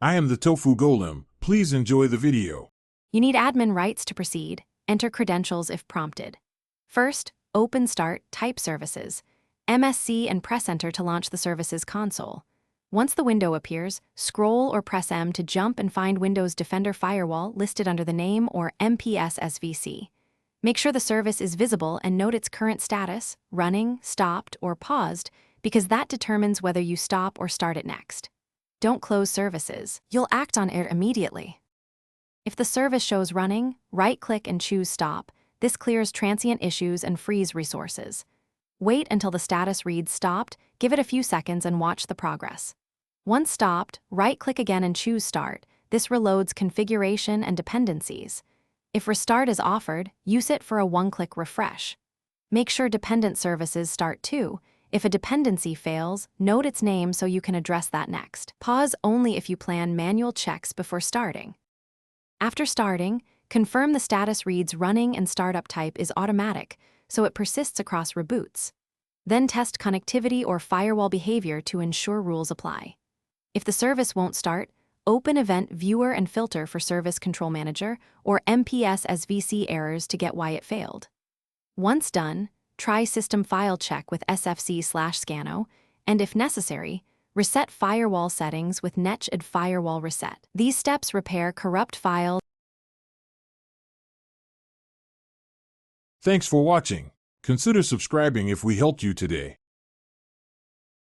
I am the Tofu Golem. Please enjoy the video. You need admin rights to proceed. Enter credentials if prompted. First, open Start, type Services, MSC, and press Enter to launch the Services console. Once the window appears, scroll or press M to jump and find Windows Defender Firewall listed under the name or MPS SVC. Make sure the service is visible and note its current status, running, stopped, or paused, because that determines whether you stop or start it next. Don't close services. You'll act on it immediately. If the service shows running, right-click and choose Stop. This clears transient issues and frees resources. Wait until the status reads Stopped, give it a few seconds and watch the progress. Once stopped, right-click again and choose Start. This reloads configuration and dependencies. If Restart is offered, use it for a one-click refresh. Make sure dependent services start too. If a dependency fails, note its name so you can address that next. Pause only if you plan manual checks before starting. After starting, confirm the status reads running and startup type is automatic, so it persists across reboots. Then test connectivity or firewall behavior to ensure rules apply. If the service won't start, open Event Viewer and filter for Service Control Manager or MPS SVC errors to get why it failed. Once done, try System File Check with SFC/Scano, and if necessary, reset firewall settings with Netched Firewall Reset. These steps repair corrupt files. Thanks for watching. Consider subscribing if we helped you today.